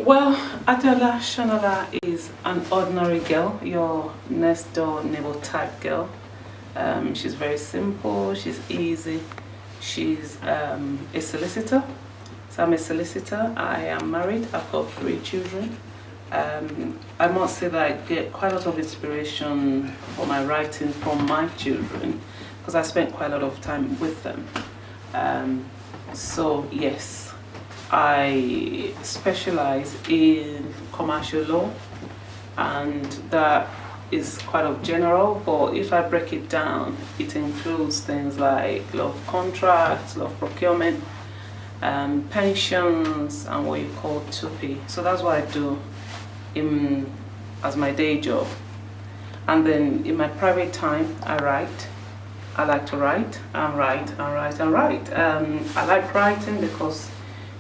Well, Adeola Sonola is an ordinary girl, your next door neighbor type girl. She's very simple, she's easy, she's a solicitor. So I'm a solicitor, I am married, I've got 3 children. I must say that I get quite a lot of inspiration for my writing from my children because I spent quite a lot of time with them. So yes, I specialize in commercial law, and that is quite of general, but if I break it down, it includes things like law of contracts, law of procurement, pensions, and what you call 2P. So that's what I do as my day job. And then in my private time, I write. I like to write and write and write and write. I like writing because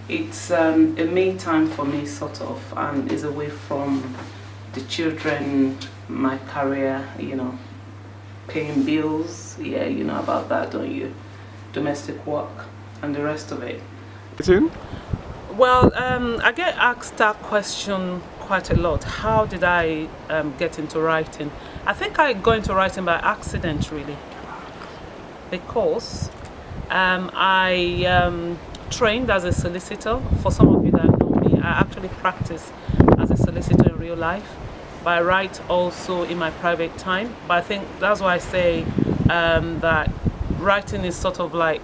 it's a me time for me, sort of, and is away from the children, my career, paying bills. Yeah, you know about that, don't you? Domestic work and the rest of it. Well, I get asked that question quite a lot. How did I get into writing? I think I got into writing by accident, really, because I trained as a solicitor. For some of you that know me, I actually practice as a solicitor in real life, but I write also in my private time. But I think that's why I say that writing is sort of like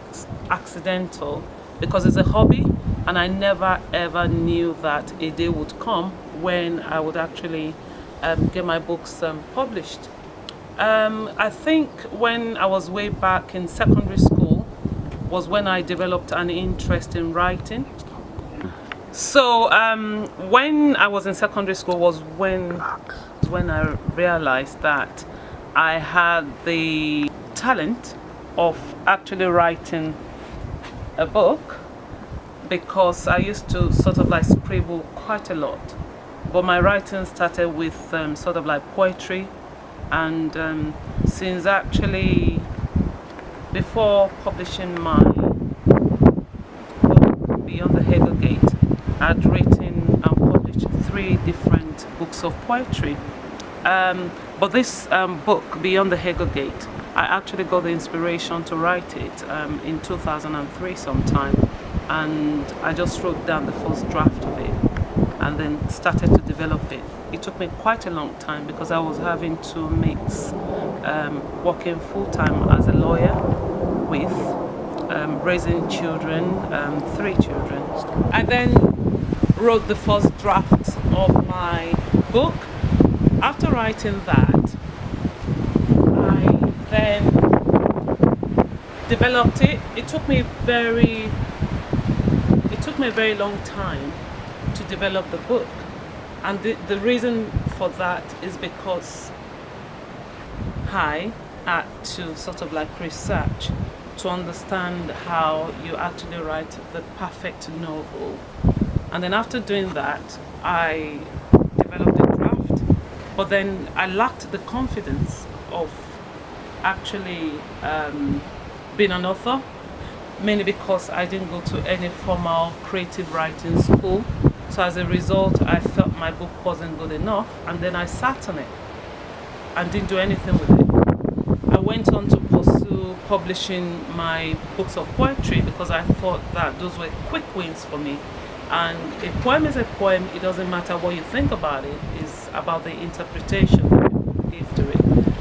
accidental, because it's a hobby, and I never ever knew that a day would come when I would actually get my books published. I think when I was way back in secondary school was when I developed an interest in writing. So when I was in secondary school was when I realized that I had the talent of actually writing a book, because I used to sort of like scribble quite a lot, but my writing started with sort of like poetry, and since actually before publishing my book Beyond the Hegel Gate, I'd written and published 3 different books of poetry, but this book Beyond the Hegel Gate, I actually got the inspiration to write it in 2003 sometime, and I just wrote down the first draft of it and then started to develop it. It took me quite a long time because I was having to mix working full-time as a lawyer with raising children, 3 children. I then wrote the first draft of my book. After writing that, I then developed it. It took me a very long time to develop the book, and the reason for that is because I had to sort of like research to understand how you actually write the perfect novel. And then after doing that, I developed a draft, but then I lacked the confidence of actually being an author, mainly because I didn't go to any formal creative writing school. So as a result, I felt my book wasn't good enough, and then I sat on it and didn't do anything with it. I went on to pursue publishing my books of poetry because I thought that those were quick wins for me. And a poem is a poem. It doesn't matter what you think about it. It's about the interpretation that you give to it.